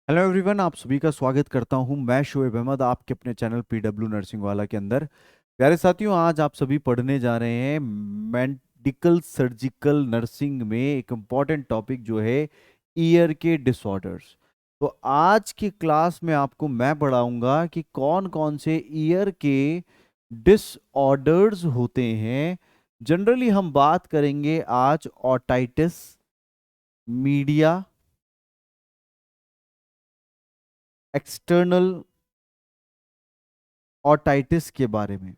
Hello everyone, आप सभी का स्वागत करता हूं। मैं शोएब अहमद आपके अपने चैनल पीडब्ल्यू नर्सिंग वाला के अंदर। प्यारे साथियों, आज आप सभी पढ़ने जा रहे हैं मेडिकल सर्जिकल नर्सिंग में एक इम्पॉर्टेंट टॉपिक जो है ईयर के डिसऑर्डर्स। तो आज की क्लास में आपको मैं पढ़ाऊंगा कि कौन कौन से ईयर के डिसऑर्डर्स होते हैं। जनरली हम बात करेंगे आज ऑटाइटिस मीडिया, एक्सटर्नल ऑटाइटिस के बारे में,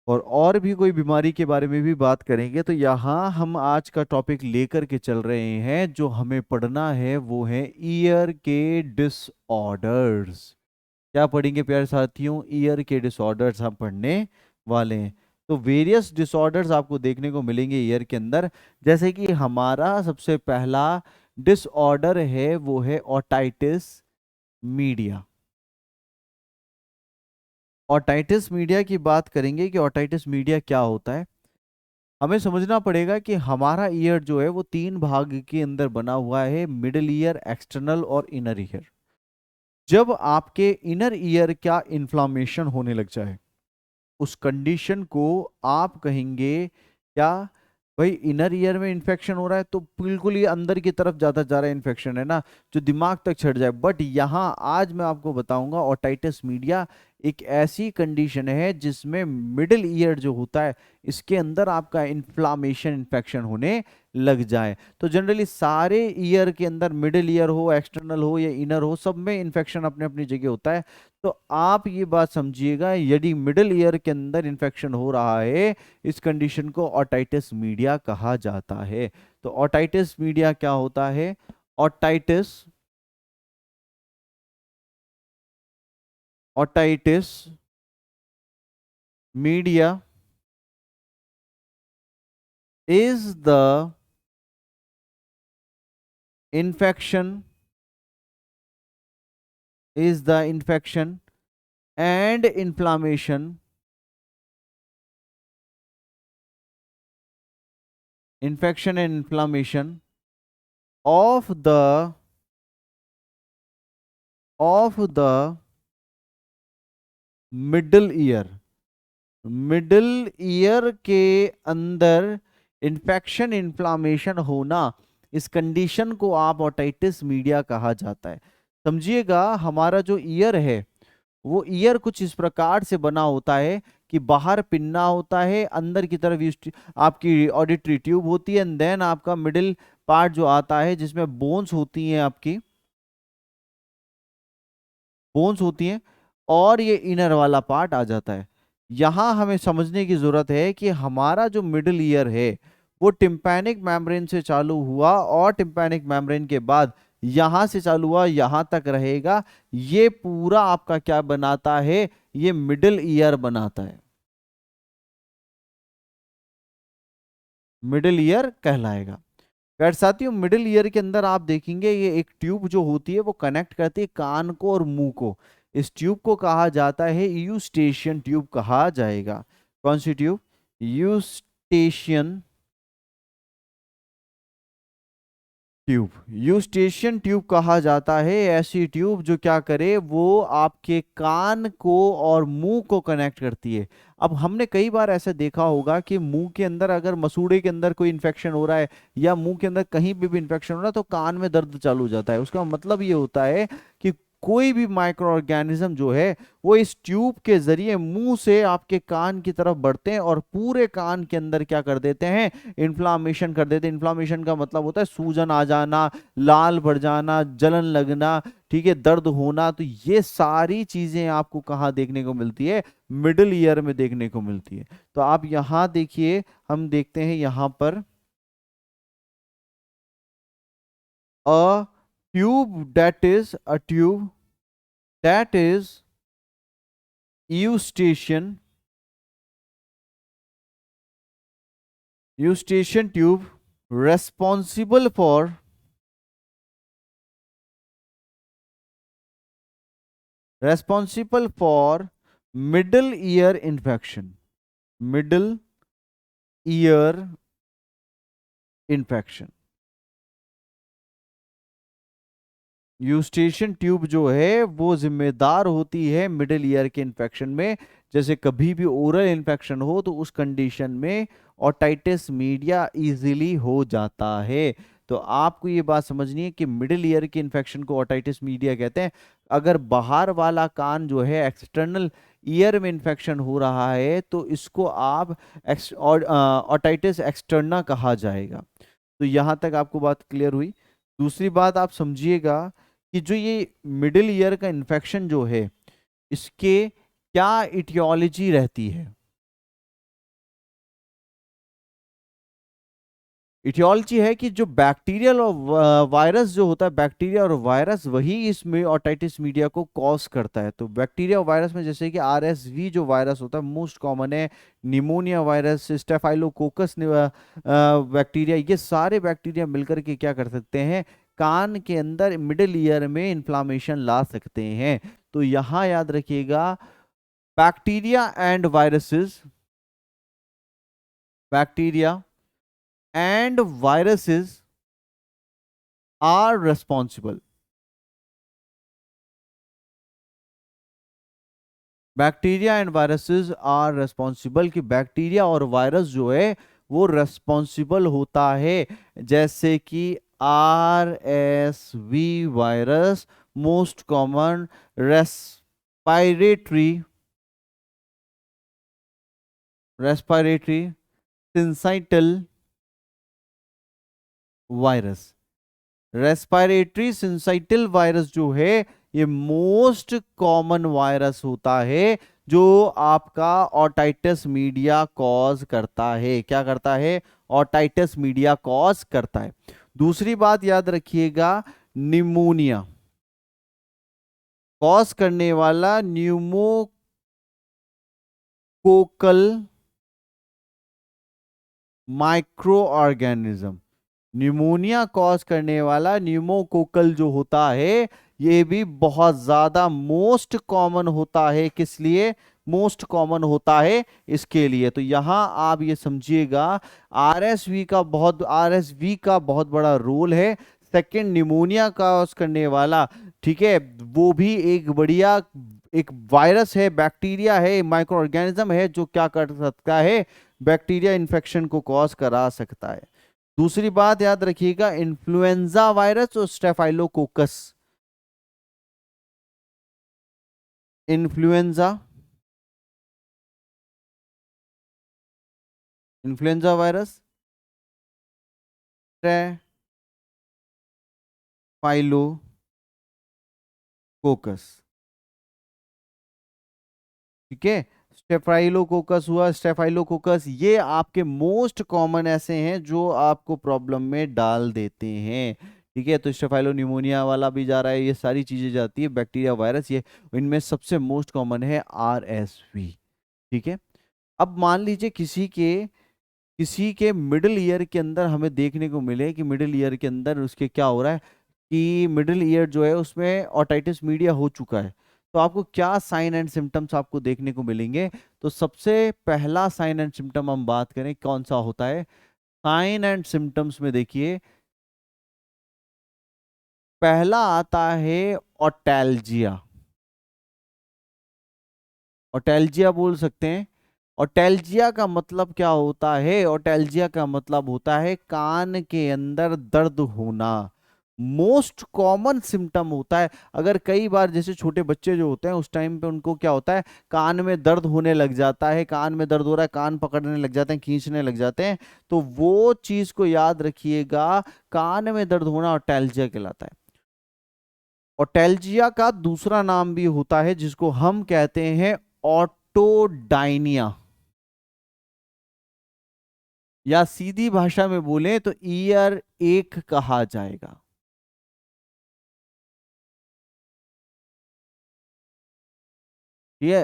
और भी कोई बीमारी के बारे में भी बात करेंगे। तो यहाँ हम आज का टॉपिक लेकर के चल रहे हैं। जो हमें पढ़ना है वो है ईयर के डिसऑर्डर्स। क्या पढ़ेंगे प्यारे साथियों? ईयर के डिसऑर्डर्स हम पढ़ने वाले हैं। तो वेरियस डिसऑर्डर्स आपको देखने को मिलेंगे ईयर के अंदर। जैसे कि हमारा सबसे पहला डिसऑर्डर है वो है ऑटाइटिस मीडिया। ऑटाइटिस मीडिया की बात करेंगे कि ऑटाइटिस मीडिया क्या होता है। हमें समझना पड़ेगा कि हमारा ईयर जो है वो तीन भाग के अंदर बना हुआ है: मिडिल ईयर, एक्सटर्नल और इनर ईयर। जब आपके इनर ईयर क्या इन्फ्लामेशन होने लग जाए, उस कंडीशन को आप कहेंगे क्या? भाई, इनर ईयर में इन्फेक्शन हो रहा है तो बिल्कुल ही अंदर की तरफ जाता जा रहा है, इन्फेक्शन है ना, जो दिमाग तक चढ़ जाए। बट यहाँ आज मैं आपको बताऊंगा ऑटाइटिस मीडिया एक ऐसी कंडीशन है जिसमें मिडिल ईयर जो होता है इसके अंदर आपका इन्फ्लामेशन, इन्फेक्शन होने लग जाए। तो जनरली सारे ईयर के अंदर, मिडिल ईयर हो, एक्सटर्नल हो या इनर हो, सब में इन्फेक्शन अपने अपनी जगह होता है। तो आप ये बात समझिएगा, यदि मिडिल ईयर के अंदर इन्फेक्शन हो रहा है, इस कंडीशन को ऑटाइटिस मीडिया कहा जाता है। तो ऑटाइटिस मीडिया क्या होता है? ऑटाइटिस ऑटाइटिस media is the infection is the infection and inflammation of the middle ear. Middle ear के अंदर इन्फेक्शन, इन्फ्लामेशन होना, इस कंडीशन को आप ऑटाइटिस मीडिया कहा जाता है। समझिएगा, हमारा जो ईयर है वो ईयर कुछ इस प्रकार से बना होता है कि बाहर पिन्ना होता है, अंदर की तरफ आपकी ऑडिटरी ट्यूब होती है, एंड देन आपका मिडिल पार्ट जो आता है जिसमें बोन्स होती हैं, आपकी बोन्स होती हैं, और ये इनर वाला पार्ट आ जाता है। यहां हमें समझने की जरूरत है कि हमारा जो मिडिल ईयर है वो टिम्पैनिक मेम्ब्रेन से चालू हुआ और टिम्पैनिक मेम्ब्रेन के बाद यहां से चालू हुआ, यहां तक रहेगा। ये पूरा आपका क्या बनाता है? ये मिडिल ईयर बनाता है, मिडिल ईयर कहलाएगा। खैर साथियों, मिडिल ईयर के अंदर आप देखेंगे ये एक ट्यूब जो होती है वो कनेक्ट करती है कान को और मुंह को। इस ट्यूब को कहा जाता है यूस्टेशियन ट्यूब कहा जाएगा। कौन सी tube? Eustachian tube. Eustachian tube कहा जाता है ऐसी ट्यूब जो क्या करे, वो आपके कान को और मुंह को कनेक्ट करती है। अब हमने कई बार ऐसा देखा होगा कि मुंह के अंदर, अगर मसूड़े के अंदर कोई इन्फेक्शन हो रहा है या मुंह के अंदर कहीं भी इन्फेक्शन हो रहा है तो कान में दर्द चालू हो जाता है। उसका मतलब ये होता है कि कोई भी माइक्रो ऑर्गेनिज्म जो है वो इस ट्यूब के जरिए मुंह से आपके कान की तरफ बढ़ते हैं और पूरे कान के अंदर क्या कर देते हैं? इन्फ्लामेशन कर देते हैं। इन्फ्लामेशन का मतलब होता है सूजन आ जाना, लाल पड़ जाना, जलन लगना, ठीक है, दर्द होना। तो ये सारी चीजें आपको कहाँ देखने को मिलती है? मिडिल ईयर में देखने को मिलती है। तो आप यहां देखिए, हम देखते हैं यहां पर a tube that is eustachian eustachian tube responsible for middle ear infection, middle ear infection। Eustachian tube जो है वो जिम्मेदार होती है मिडिल ईयर के इन्फेक्शन में। जैसे कभी भी ओरल इन्फेक्शन हो तो उस कंडीशन में ओटाइटिस मीडिया इजीली हो जाता है। तो आपको ये बात समझनी है कि मिडिल ईयर के इन्फेक्शन को ओटाइटिस मीडिया कहते हैं। अगर बाहर वाला कान जो है एक्सटर्नल ईयर में इन्फेक्शन हो रहा है तो इसको आप ओटाइटिस एक्सटर्ना कहा जाएगा। तो यहां तक आपको बात क्लियर हुई। दूसरी बात आप समझिएगा कि जो ये मिडिल ईयर का इन्फेक्शन जो है इसके क्या इटियोलॉजी रहती है। इटियोलॉजी है कि जो बैक्टीरियल और वायरस जो होता है, बैक्टीरिया और वायरस वही इसमें ऑटाइटिस मीडिया को कॉज करता है। तो बैक्टीरिया और वायरस में जैसे कि आरएसवी जो वायरस होता है मोस्ट कॉमन है, निमोनिया वायरस, स्टेफाइलोकोकस बैक्टीरिया, ये सारे बैक्टीरिया मिलकर के क्या कर सकते हैं, कान के अंदर मिडिल ईयर में इन्फ्लामेशन ला सकते हैं। तो यहां याद रखिएगा, bacteria and viruses, bacteria and viruses are responsible, bacteria and viruses are responsible, कि बैक्टीरिया और वायरस जो है वो रेस्पॉन्सिबल होता है। जैसे कि R S V virus most common respiratory respiratory syncytial virus. Respiratory syncytial virus जो है ये मोस्ट कॉमन वायरस होता है जो आपका ऑटाइटिस मीडिया कॉज करता है। क्या करता है? ऑटाइटिस मीडिया कॉज करता है। दूसरी बात याद रखिएगा, निमोनिया कॉज करने वाला pneumococcal micro organism, pneumonia cause करने वाला न्यूमोकोकल जो होता है ये भी बहुत ज्यादा मोस्ट कॉमन होता है। किस लिए मोस्ट कॉमन होता है? इसके लिए। तो यहां आप ये समझिएगा, आरएसवी का बहुत बड़ा रोल है। सेकंड, निमोनिया कॉज करने वाला, ठीक है, वो भी एक बढ़िया एक वायरस है, बैक्टीरिया है, माइक्रो ऑर्गेनिज्म है जो क्या कर सकता है, बैक्टीरिया इन्फेक्शन को कॉज करा सकता है। दूसरी बात याद रखिएगा, इन्फ्लुएंजा वायरस और staphylococcus, influenza influenza virus, staphylococcus, ठीक है। स्टेफाइलोकोकस हुआ, स्टेफाइलोकोकस, ये आपके मोस्ट कॉमन ऐसे हैं जो आपको प्रॉब्लम में डाल देते हैं। ठीक है, तो स्टेफाइलो निमोनिया वाला भी जा रहा है, ये सारी चीजें जाती है, बैक्टीरिया वायरस, ये इनमें सबसे मोस्ट कॉमन है आरएसवी। ठीक है। अब मान लीजिए किसी के मिडिल ईयर के अंदर हमें देखने को मिले कि मिडिल ईयर के अंदर उसके क्या हो रहा है, कि मिडिल ईयर जो है उसमें ऑटाइटिस मीडिया हो चुका है। तो आपको क्या साइन एंड सिम्टम्स आपको देखने को मिलेंगे? तो सबसे पहला साइन एंड सिम्टम हम बात करें कौन सा होता है, साइन एंड सिम्टम्स में देखिए पहला आता है ऑटैल्जिया। ऑटैल्जिया बोल सकते हैं। ऑटैल्जिया का मतलब क्या होता है? ऑटैल्जिया का मतलब होता है कान के अंदर दर्द होना। मोस्ट कॉमन सिम्टम होता है। अगर कई बार जैसे छोटे बच्चे जो होते हैं उस टाइम पे उनको क्या होता है, कान में दर्द होने लग जाता है, कान में दर्द हो रहा है, कान पकड़ने लग जाते हैं, खींचने लग जाते हैं, तो वो चीज को याद रखिएगा, कान में दर्द होना ऑटैल्जिया कहलाता है। ओटेल्जिया का दूसरा नाम भी होता है जिसको हम कहते हैं ऑटोडाइनिया, या सीधी भाषा में बोले तो ईयर एक कहा जाएगा। ये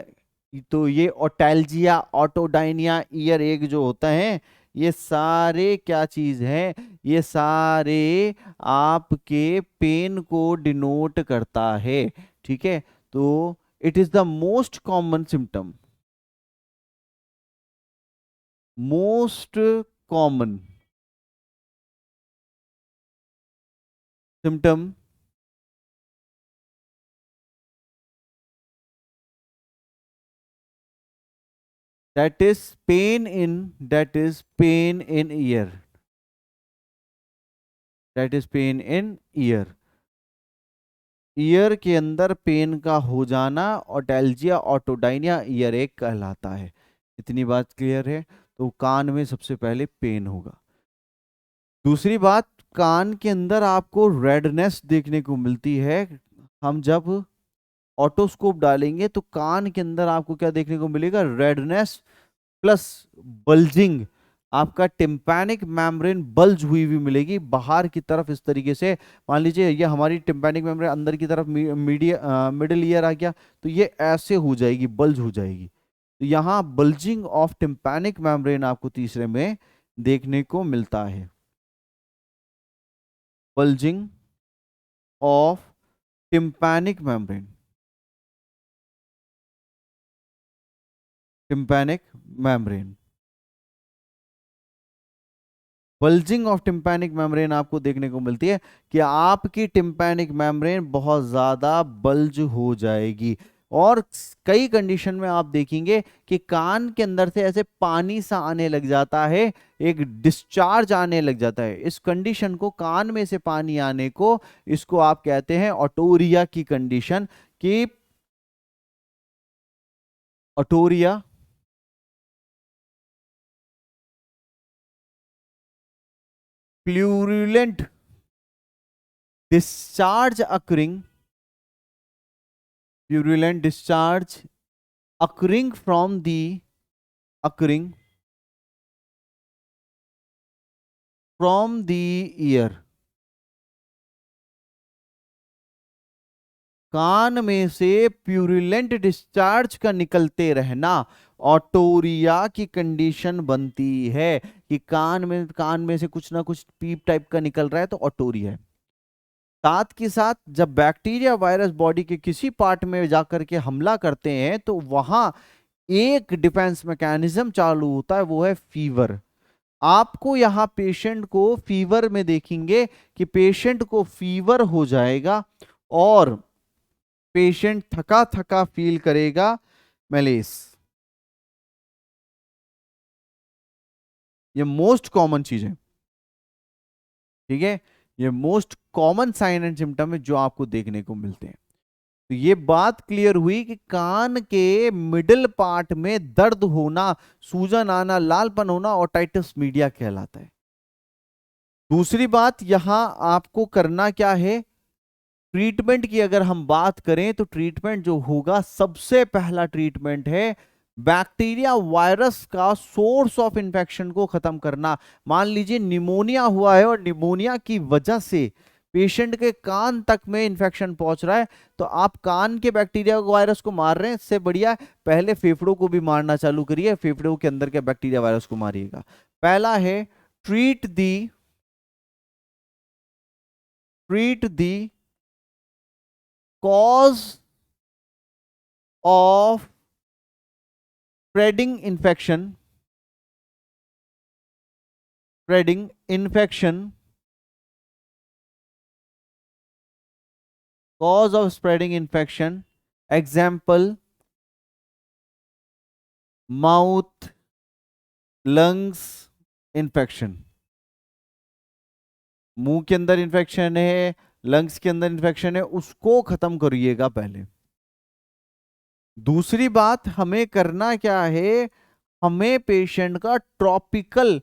तो ये ओटेल्जिया, ऑटोडाइनिया, ईयर एक जो होता है, ये सारे क्या चीज है, ये सारे आपके पेन को डिनोट करता है। ठीक है। तो it is the most common symptom, most common symptom that is pain in ear, that is pain in ear। Year के अंदर पेन का हो जाना ऑटैल्जिया ऑटोडाइनिया ईयर एक कहलाता है। इतनी बात क्लियर है? तो कान में सबसे पहले पेन होगा। दूसरी बात, कान के अंदर आपको रेडनेस देखने को मिलती है। हम जब ऑटोस्कोप डालेंगे तो कान के अंदर आपको क्या देखने को मिलेगा? Redness plus bulging. आपका टिम्पैनिक मेम्ब्रेन बल्ज हुई हुई मिलेगी बाहर की तरफ इस तरीके से। मान लीजिए ये हमारी टिम्पैनिक मेम्ब्रेन अंदर की तरफ मिडिल ईयर आ गया, तो ये ऐसे हो जाएगी, बल्ज हो जाएगी। तो यहाँ बल्जिंग ऑफ टिम्पैनिक मेम्ब्रेन आपको तीसरे में देखने को मिलता है। Bulging of tympanic membrane, tympanic membrane. Bulging of tympanic membrane आपको देखने को मिलती है कि आपकी टिम्पैनिक मेम्ब्रेन बहुत ज्यादा बल्ज हो जाएगी। और कई कंडीशन में आप देखेंगे कि कान के अंदर से ऐसे पानी सा आने लग जाता है, एक डिस्चार्ज आने लग जाता है। इस कंडीशन को, कान में से पानी आने को, इसको आप कहते हैं ऑटोरिया की कंडीशन। कि ऑटोरिया प्लूरुलेंट discharge occurring, purulent discharge occurring from the, occurring from the ear। कान में से प्यूरिलेंट डिस्चार्ज का निकलते रहना ऑटोरिया की कंडीशन बनती है। कि कान में से कुछ ना कुछ पीप टाइप का निकल रहा है तो ऑटोरिया है। साथ के साथ जब बैक्टीरिया वायरस बॉडी के किसी पार्ट में जाकर के हमला करते हैं तो वहां एक डिफेंस मैकेनिज्म चालू होता है, वो है फीवर। आपको यहां पेशेंट को फीवर में देखेंगे कि पेशेंट को फीवर हो जाएगा और पेशेंट थका थका फील करेगा, मैलेस। ये मोस्ट कॉमन चीज है, ठीक है? ये most common sign and symptom है जो आपको देखने को मिलते हैं। तो ये बात क्लियर हुई कि कान के मिडिल पार्ट में दर्द होना, सूजन आना, लालपन होना ओटाइटिस मीडिया कहलाता है। दूसरी बात यहां आपको करना क्या है? ट्रीटमेंट की अगर हम बात करें तो ट्रीटमेंट जो होगा, सबसे पहला ट्रीटमेंट है बैक्टीरिया वायरस का सोर्स ऑफ इंफेक्शन को खत्म करना। मान लीजिए निमोनिया हुआ है और निमोनिया की वजह से पेशेंट के कान तक में इंफेक्शन पहुंच रहा है, तो आप कान के बैक्टीरिया वायरस को मार रहे हैं, इससे बढ़िया पहले फेफड़ों को भी मारना चालू करिए, फेफड़ों के अंदर के बैक्टीरिया वायरस को मारिएगा। पहला है treat the cause of spreading infection, cause of spreading infection, example mouth lungs infection। मुंह के अंदर इंफेक्शन है, लंग्स के अंदर इंफेक्शन है, उसको खत्म करिएगा पहले। दूसरी बात हमें करना क्या है? हमें पेशेंट का ट्रॉपिकल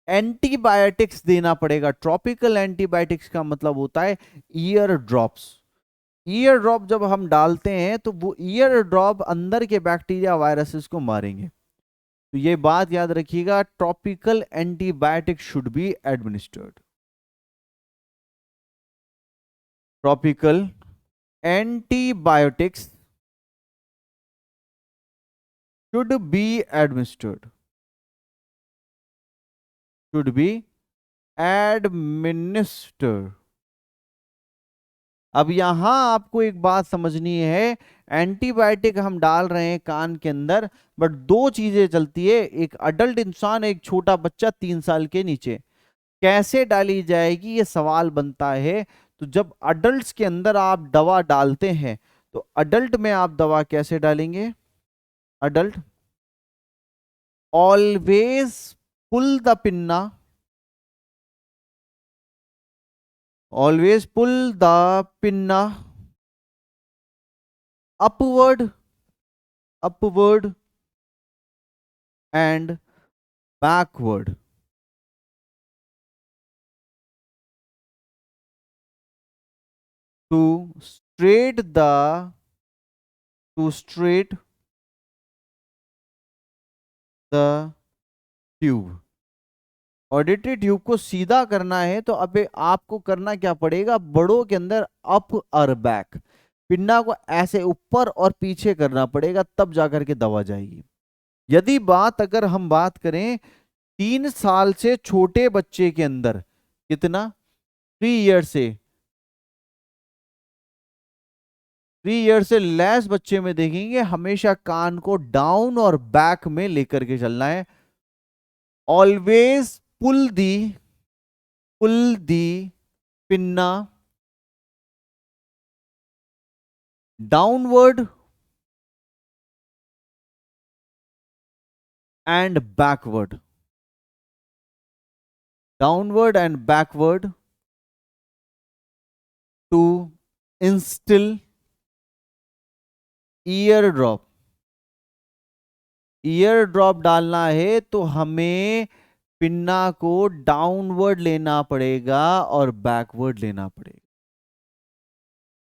एंटीबायोटिक्स देना पड़ेगा। ट्रॉपिकल एंटीबायोटिक्स का मतलब होता है ईयर ड्रॉप्स। ईयर ड्रॉप जब हम डालते हैं तो वो ईयर ड्रॉप अंदर के बैक्टीरिया वायरसेस को मारेंगे। तो ये बात याद रखिएगा, tropical antibiotic should be administered. Tropical antibiotics should be administered, should be administered। अब यहां आपको एक बात समझनी है, एंटीबायोटिक हम डाल रहे हैं कान के अंदर, बट दो चीजें चलती है, एक अडल्ट इंसान, एक छोटा बच्चा 3 साल के नीचे। कैसे डाली जाएगी ये सवाल बनता है। तो जब अडल्ट्स के अंदर आप दवा डालते हैं तो अडल्ट में आप दवा कैसे डालेंगे? Adult always pull the pinna, always pull the pinna upward, upward and backward, to straight the to straight the tube. Auditory tube को सीधा करना है तो अबे आपको करना क्या पड़ेगा, बड़ों के अंदर अप और बैक, पिन्ना को ऐसे ऊपर और पीछे करना पड़ेगा, तब जाकर के दवा जाएगी। यदि बात अगर हम बात करें 3 साल से छोटे बच्चे के अंदर, कितना, 3 ईयर से, 3 ईयर से लेस बच्चे में देखेंगे हमेशा कान को डाउन और बैक में लेकर के चलना है। Always pull the pinna downward and backward, downward and backward to instil ear drop. Ear drop डालना है तो हमें पिन्ना को डाउनवर्ड लेना पड़ेगा और बैकवर्ड लेना पड़ेगा।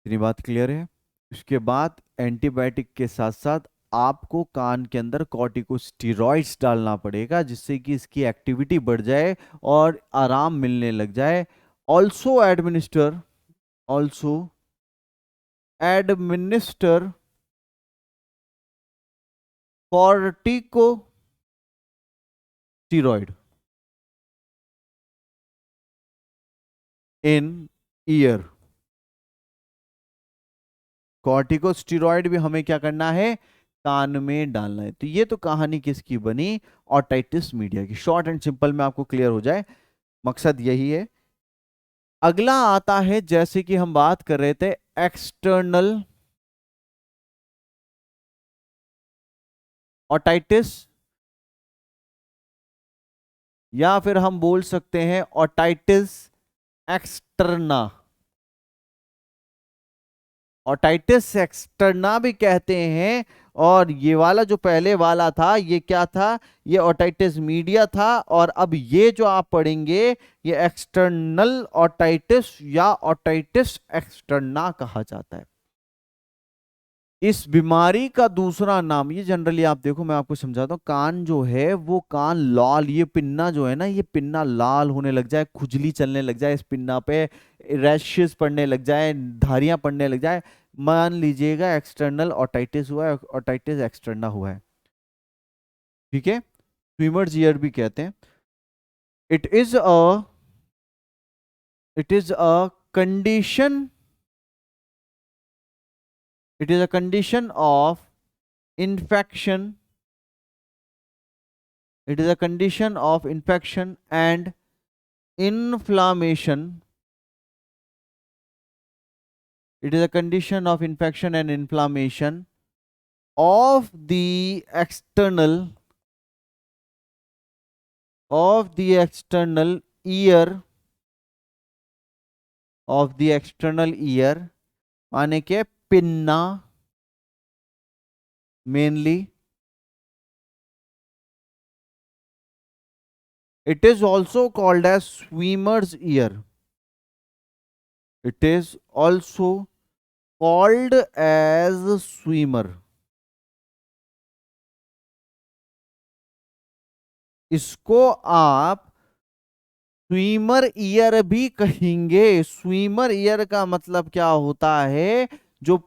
इतनी बात क्लियर है। उसके बाद एंटीबायोटिक के साथ साथ आपको कान के अंदर कॉर्टिकोस्टेरॉइड्स डालना पड़ेगा, जिससे कि इसकी एक्टिविटी बढ़ जाए और आराम मिलने लग जाए। Also administer, also administer corticosteroid in ear. Corticosteroid भी हमें क्या करना है, कान में डालना है। तो ये तो कहानी किसकी बनी, ऑटाइटिस मीडिया की। शॉर्ट एंड सिंपल में आपको क्लियर हो जाए, मकसद यही है। अगला आता है, जैसे कि हम बात कर रहे थे एक्सटर्नल ऑटाइटिस, या फिर हम बोल सकते हैं ऑटाइटिस एक्सटर्ना। ऑटाइटिस एक्सटर्ना भी कहते हैं। और ये वाला जो पहले वाला था ये क्या था, ये ऑटाइटिस मीडिया था। और अब ये जो आप पढ़ेंगे ये एक्सटर्नल ऑटाइटिस या ऑटाइटिस एक्सटर्ना कहा जाता है। इस बीमारी का दूसरा नाम, ये जनरली आप देखो मैं आपको समझाता हूँ, कान जो है वो कान लाल, ये पिन्ना जो है ना, ये पिन्ना लाल होने लग जाए, खुजली चलने लग जाए, इस पिन्ना पे रैशेस पड़ने लग जाए, धारियां पड़ने लग जाए, मान लीजिएगा एक्सटर्नल ऑटाइटिस हुआ है, ऑटाइटिस एक्सटर्ना हुआ है। ठीक है, स्विमर्स ईयर भी कहते हैं। It is a it is a condition, it is a condition of infection, it is a condition of infection and inflammation, it is a condition of infection and inflammation of the external, of the external ear, of the external ear, माने के pinna mainly। It is also called as swimmer's ear, it is also called as swimmer। इसको आप swimmer year भी कहेंगे। Swimmer year का मतलब क्या होता है, जो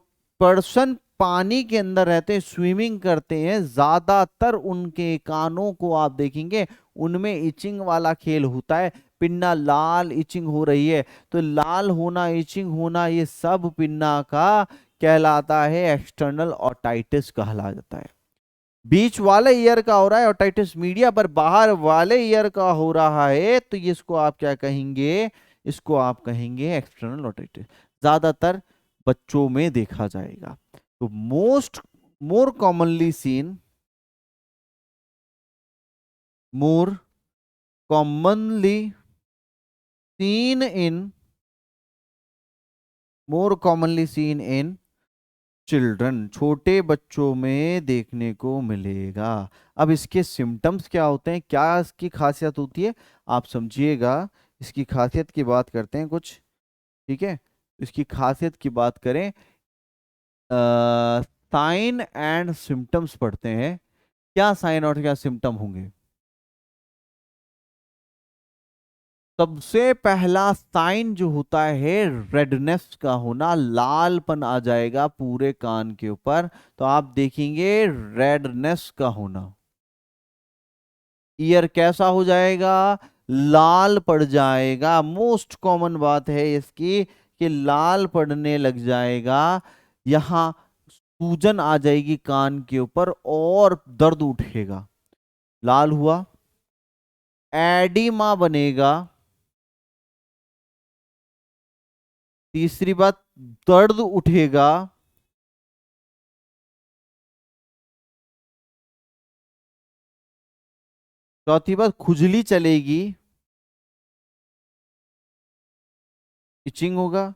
पर्सन पानी के अंदर रहते हैं, स्विमिंग करते हैं, ज्यादातर उनके कानों को आप देखेंगे उनमें इचिंग वाला खेल होता है। पिन्ना लाल इचिंग हो रही है, तो लाल होना, इचिंग होना, ये सब पिन्ना का कहलाता है, एक्सटर्नल ऑटाइटिस कहला जाता है। बीच वाले ईयर का हो रहा है ऑटाइटिस मीडिया, पर बाहर वाले ईयर का हो रहा है, तो ये इसको आप क्या कहेंगे, इसको आप कहेंगे एक्सटर्नल ऑटाइटिस। ज्यादातर बच्चों में देखा जाएगा। तो more commonly seen more commonly seen in more commonly seen in children, छोटे बच्चों में देखने को मिलेगा। अब इसके सिम्टम्स क्या होते हैं, क्या इसकी खासियत होती है, आप समझिएगा। इसकी खासियत की बात करते हैं कुछ, ठीक है। इसकी खासियत की बात करें, साइन एंड सिम्टम्स पढ़ते हैं। क्या साइन और क्या सिम्टम होंगे। सबसे पहला साइन जो होता है रेडनेस का होना, लालपन आ जाएगा पूरे कान के ऊपर, तो आप देखेंगे रेडनेस का होना। ईयर कैसा हो जाएगा, लाल पड़ जाएगा। मोस्ट कॉमन बात है इसकी कि लाल पड़ने लग जाएगा, यहां सूजन आ जाएगी कान के ऊपर और दर्द उठेगा। लाल हुआ, एडिमा बनेगा। तीसरी बात, दर्द उठेगा। चौथी बात, खुजली चलेगी, इचिंग होगा।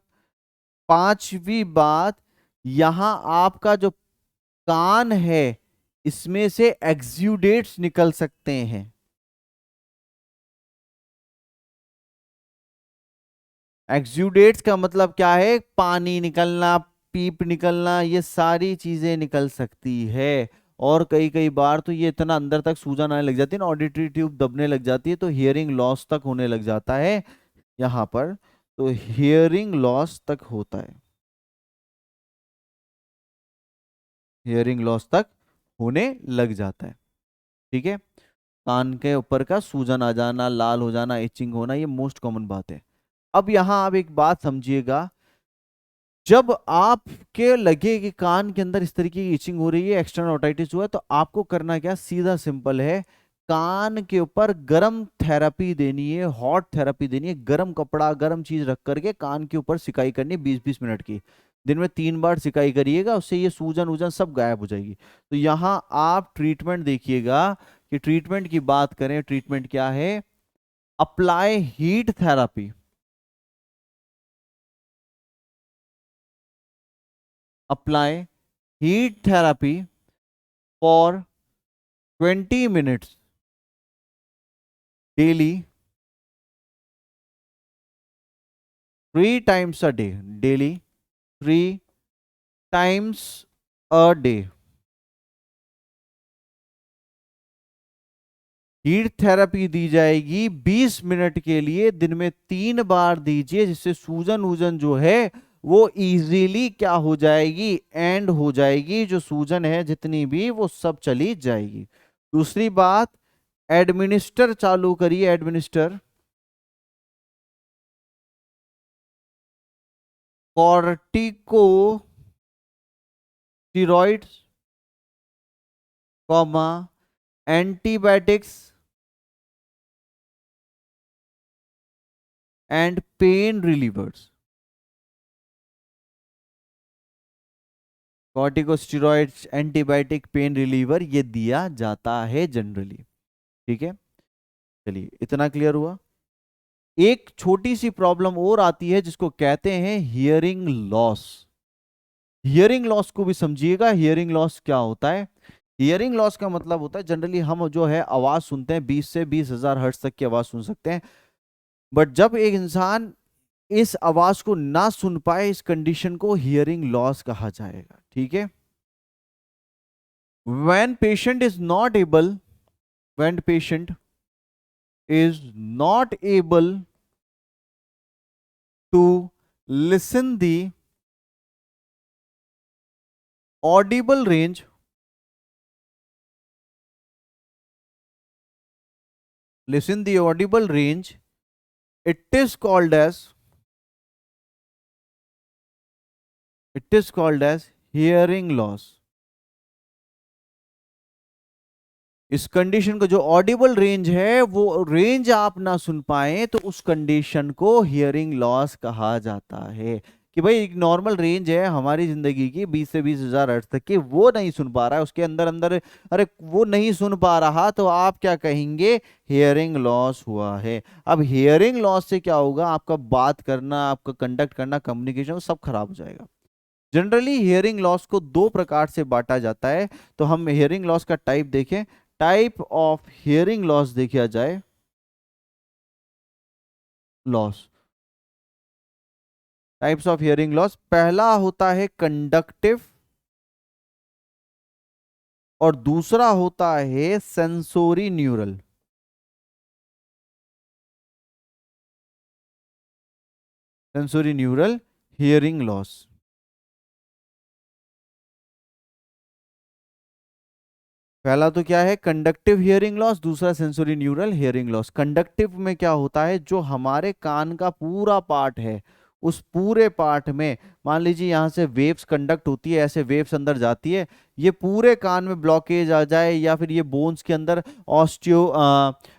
पांचवी बात, यहां आपका जो कान है इसमें से एक्सुडेट्स निकल सकते हैं। एक्सुडेट्स का मतलब क्या है, पानी निकलना, पीप निकलना, ये सारी चीजें निकल सकती है। और कई कई बार तो ये इतना अंदर तक सूजन आने लग जाती है ना, ऑडिटरी ट्यूब दबने लग जाती है, तो हियरिंग लॉस तक होने लग जाता है यहाँ पर। तो हियरिंग लॉस तक होता है, हियरिंग लॉस तक होने लग जाता है, ठीक है। कान के ऊपर का सूजन आ जाना, लाल हो जाना, इचिंग होना, ये मोस्ट कॉमन बात है। अब यहां आप एक बात समझिएगा, जब आपके लगे कि कान के अंदर इस तरीके की इचिंग हो रही है, एक्सटर्नल ओटाइटिस हुआ है, तो आपको करना क्या, सीधा सिंपल है, कान के ऊपर गर्म थेरेपी देनी है, हॉट थेरेपी देनी है। गर्म कपड़ा, गर्म चीज रख करके कान के ऊपर सिकाई करनी है 20-20 मिनट की। दिन में 3 बार सिकाई करिएगा, उससे ये सूजन वूजन सब गायब हो जाएगी। तो यहाँ आप ट्रीटमेंट देखिएगा कि ट्रीटमेंट की बात करें, ट्रीटमेंट क्या है, apply heat therapy. Apply heat therapy for 20 minutes daily, 3 times a day, daily 3 times a day। Heat therapy दी जाएगी 20 मिनट के लिए, दिन में 3 बार दीजिए, जिससे सूजन वूजन जो है वो इजीली क्या हो जाएगी, एंड हो जाएगी। जो सूजन है जितनी भी वो सब चली जाएगी। दूसरी बात, एडमिनिस्टर चालू करिए, administer cortico steroids, comma antibiotics and pen relievers. Corticosteroids, antibiotic, pain reliever, ये दिया जाता है जनरली, ठीक है। चलिए, इतना क्लियर हुआ। एक छोटी सी प्रॉब्लम और आती है जिसको कहते हैं हियरिंग लॉस। हियरिंग लॉस को भी समझिएगा, हियरिंग लॉस क्या होता है। हियरिंग लॉस का मतलब होता है, जनरली हम जो है आवाज सुनते हैं, 20 से 20 हजार हर्ट्ज तक की आवाज सुन सकते हैं। बट जब एक इंसान इस आवाज को ना सुन पाए, इस कंडीशन को हियरिंग लॉस कहा जाएगा, ठीक है। when patient is not able when patient is not able to listen the audible range, listen the audible range, it is called as hearing loss। इस कंडीशन को, जो ऑडिबल रेंज है वो रेंज आप ना सुन पाए, तो उस कंडीशन को हियरिंग लॉस कहा जाता है। कि भाई एक नॉर्मल रेंज है हमारी जिंदगी की 20 से 20 हजार हर्ट्ज तक की, वो नहीं सुन पा रहा है, उसके अंदर अंदर, अरे वो नहीं सुन पा रहा, तो आप क्या कहेंगे? हियरिंग लॉस हुआ है। अब हियरिंग लॉस से क्या होगा? आपका बात करना, आपका कंडक्ट करना, कम्युनिकेशन सब खराब हो जाएगा। जनरली हियरिंग लॉस को दो प्रकार से बांटा जाता है। तो हम हियरिंग लॉस का टाइप देखें, टाइप ऑफ हियरिंग लॉस देखा जाए, loss, types of hearing loss, पहला होता है कंडक्टिव और दूसरा होता है sensory neural. Sensory neural hearing loss. पहला तो क्या है? कंडक्टिव हियरिंग लॉस, दूसरा sensory neural hearing loss. Conductive में क्या होता है? जो हमारे कान का पूरा पार्ट है, उस पूरे पार्ट में, मान लीजिए यहाँ से वेव्स कंडक्ट होती है, ऐसे वेव्स अंदर जाती है, ये पूरे कान में ब्लॉकेज आ जाए, या फिर ये बोन्स के अंदर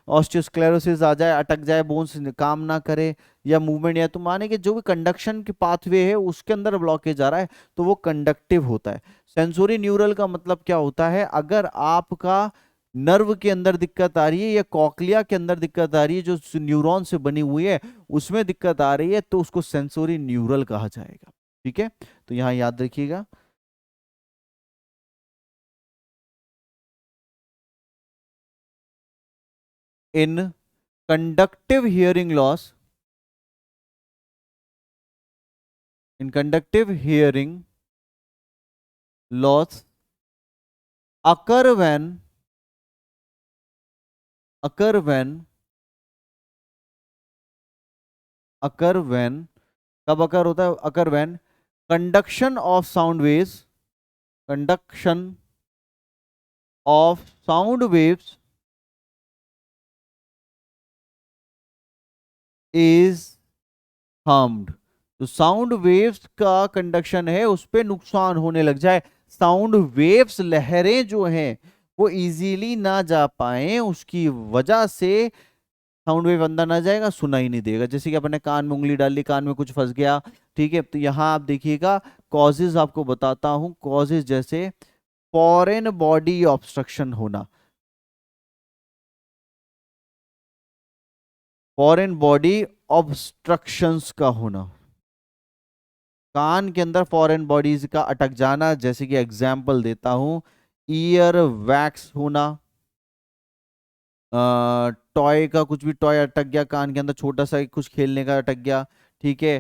ऑस्टियोस्क्लेरोसिस आ जाए, अटक जाए, बोन्स काम ना करे, या मूवमेंट, या तो माने कि जो भी कंडक्शन की पाथवे है उसके अंदर ब्लॉकेज आ रहा है, तो वो कंडक्टिव होता है। सेंसोरी न्यूरल का मतलब क्या होता है? अगर आपका नर्व के अंदर दिक्कत आ रही है, या कॉक्लिया के अंदर दिक्कत आ रही है, जो न्यूरॉन से बनी हुई है, उसमें दिक्कत आ रही है, तो उसको सेंसोरी न्यूरल कहा जाएगा। ठीक है, तो यहां याद रखिएगा। In conductive hearing loss, in conductive hearing loss occur occur when when कब अकर होता है? Occur when conduction of sound waves, conduction of sound waves is harmed. तो साउंड वेव्स का कंडक्शन है, उस पे नुकसान होने लग जाए, साउंड वेव्स लहरें जो हैं वो इजीली ना जा पाए, उसकी वजह से साउंड वेव अंदर ना जाएगा, सुना ही नहीं देगा। जैसे कि अपने कान में उंगली डाल ली, कान में कुछ फंस गया, ठीक है, तो यहां आप देखिएगा, कॉजेज आपको बताता हूं, कॉजेज जैसे फॉरेन बॉडी ऑब्स्ट्रक्शन होना, फॉरेन बॉडी ऑब्स्ट्रक्शंस का होना, कान के अंदर फॉरेन बॉडीज का अटक जाना, जैसे कि एग्जाम्पल देता हूं, ईयर वैक्स होना, टॉय का कुछ भी टॉय अटक गया कान के अंदर, छोटा सा कुछ खेलने का अटक गया, ठीक है,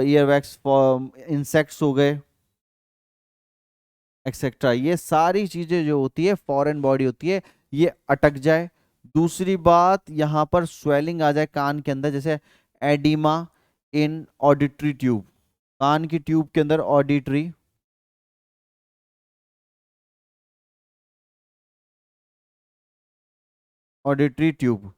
ईयर वैक्स, इंसेक्ट्स हो गए, एक्सेट्रा, ये सारी चीजें जो होती है फॉरेन बॉडी होती है, ये अटक जाए। दूसरी बात, यहाँ पर स्वेलिंग आ जाए कान के अंदर, जैसे एडिमा इन ऑडिटरी ट्यूब, कान की ट्यूब के अंदर ऑडिटरी, ऑडिटरी ट्यूब,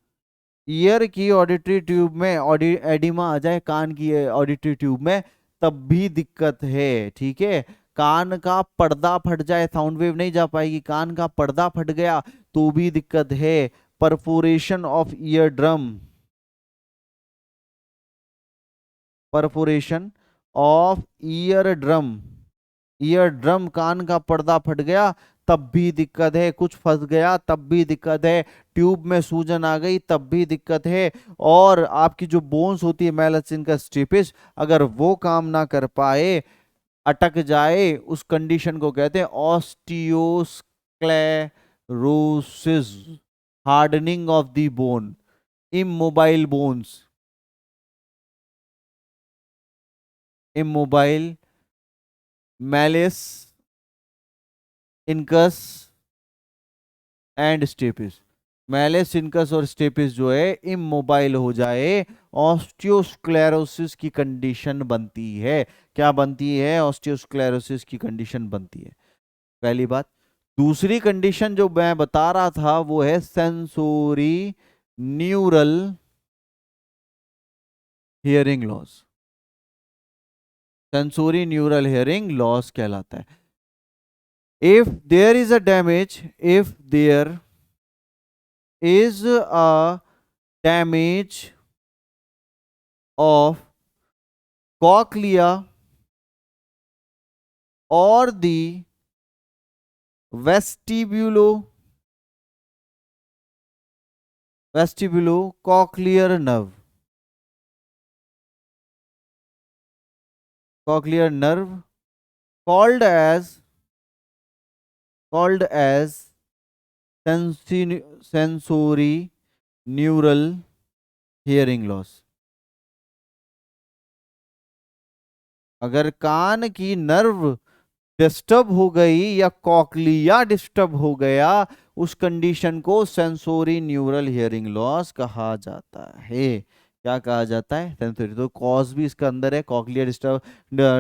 ईयर की ऑडिटरी ट्यूब में ऑडी एडिमा आ जाए कान की ऑडिटरी ट्यूब में, तब भी दिक्कत है। ठीक है, कान का पर्दा फट जाए, साउंड वेव नहीं जा पाएगी, कान का पर्दा फट गया तो भी दिक्कत है। Perforation of eardrum, perforation of eardrum, eardrum, कान का पर्दा फट गया तब भी दिक्कत है, कुछ फंस गया तब भी दिक्कत है, ट्यूब में सूजन आ गई तब भी दिक्कत है, और आपकी जो बोन्स होती है मैलस इनका स्टिपिस, अगर वो काम ना कर पाए, अटक जाए, उस कंडीशन को कहते हैं osteosclerosis, hardening of the bone, immobile bones, immobile, malleus incus and stapes, malleus incus और स्टेपिस जो है इमोबाइल हो जाए, ऑस्टियोस्क्लेरोसिस की कंडीशन बनती है। क्या बनती है? ऑस्टियोस्क्लेरोसिस की कंडीशन बनती है, पहली बात। दूसरी कंडीशन जो मैं बता रहा था वो है sensory neural hearing loss, sensory neural hearing loss कहलाता है। If there is a damage, if there is a damage of cochlea और the vestibulo cochlear nerve, cochlear nerve called as called as sensory neural hearing loss। अगर कान की nerve disturb हो गई या cochlea disturb हो गया, उस कंडीशन को सेंसोरी न्यूरल हियरिंग लॉस कहा जाता है। क्या कहा जाता है? सेंसोरी। तो कॉज भी इसका अंदर है, कॉक्लिया डिस्टर्ब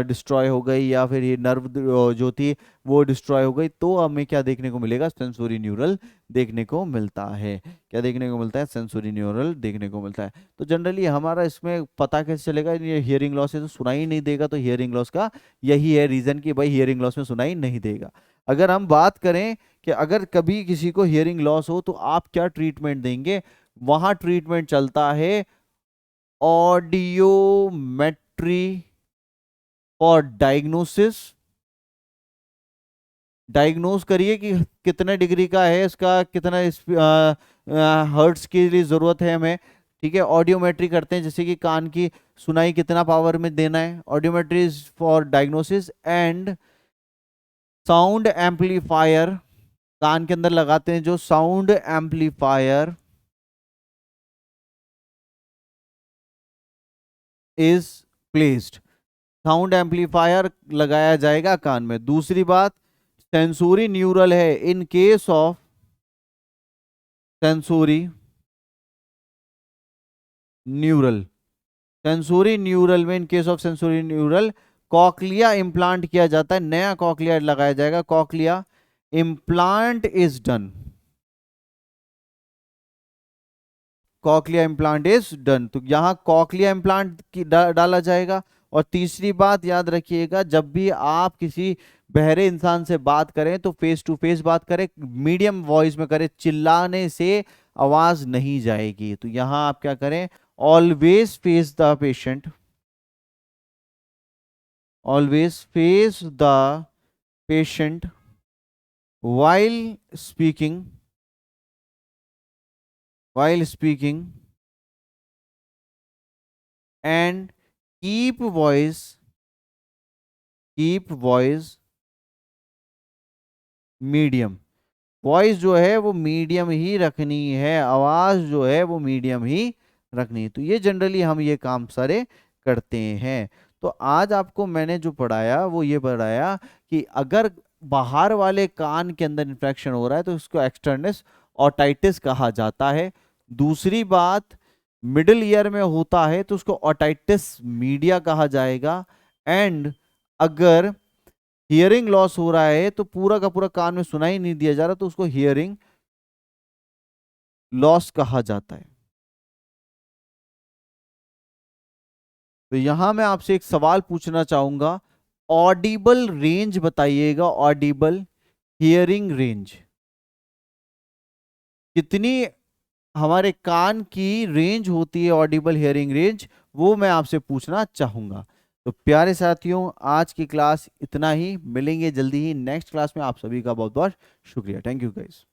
डिस्ट्रॉय हो गई या फिर ये नर्व जो थी वो डिस्ट्रॉय हो गई, तो हमें क्या देखने को मिलेगा? सेंसोरी न्यूरल देखने को मिलता है। क्या देखने को मिलता है? सेंसोरी न्यूरल देखने को मिलता है। तो जनरली हमारा इसमें पता कैसे चलेगा ये हियरिंग लॉस है? तो सुनाई नहीं देगा, तो हियरिंग लॉस का यही है रीजन कि भाई हियरिंग लॉस में सुनाई नहीं देगा। अगर हम बात करें कि अगर कभी किसी को हियरिंग लॉस हो तो आप क्या ट्रीटमेंट देंगे, वहां ट्रीटमेंट चलता है ऑडियोमेट्री फॉर डायग्नोसिस। डायग्नोस करिए कि कितने डिग्री का है इसका, कितना हर्ट्स के लिए जरूरत है हमें। ठीक है, ऑडियोमेट्री करते हैं, जैसे कि कान की सुनाई कितना पावर में देना है। Audiometry is for diagnosis. And sound amplifier, कान के अंदर लगाते हैं जो sound amplifier is placed, sound amplifier लगाया जाएगा कान में। दूसरी बात, सेंसोरी न्यूरल है, in case of sensory neural, sensory neural में in case of sensory neural cochlea implant किया जाता है, नया कॉक्लिया लगाया जाएगा। Cochlea implant is done, cochlea implant is done. तो यहां कॉक्लिया इंप्लांट डाला जाएगा। और तीसरी बात याद रखिएगा, जब भी आप किसी बहरे इंसान से बात करें तो फेस टू फेस बात करें, मीडियम वॉइस में करें, चिल्लाने से आवाज नहीं जाएगी। तो यहां आप क्या करें? Always face the patient, always face the patient while speaking, while speaking and keep voice, keep voice medium. Voice जो है वो मीडियम ही रखनी है, आवाज जो है वो मीडियम ही रखनी है। तो ये जनरली हम ये काम सारे करते हैं। तो आज आपको मैंने जो पढ़ाया वो ये पढ़ाया कि अगर बाहर वाले कान के अंदर इन्फेक्शन हो रहा है तो उसको एक्सटर्नस ओटाइटिस कहा जाता है। दूसरी बात, मिडिल ईयर में होता है तो उसको ओटाइटिस मीडिया कहा जाएगा। एंड अगर हियरिंग लॉस हो रहा है तो पूरा का पूरा कान में सुनाई नहीं दिया जा रहा तो उसको हियरिंग लॉस कहा जाता है। तो यहां मैं आपसे एक सवाल पूछना चाहूंगा, ऑडिबल रेंज बताइएगा, ऑडिबल हियरिंग रेंज कितनी हमारे कान की रेंज होती है, ऑडिबल हियरिंग रेंज, वो मैं आपसे पूछना चाहूंगा। तो प्यारे साथियों, आज की क्लास इतना ही, मिलेंगे जल्दी ही नेक्स्ट क्लास में। आप सभी का बहुत बहुत शुक्रिया। Thank you guys.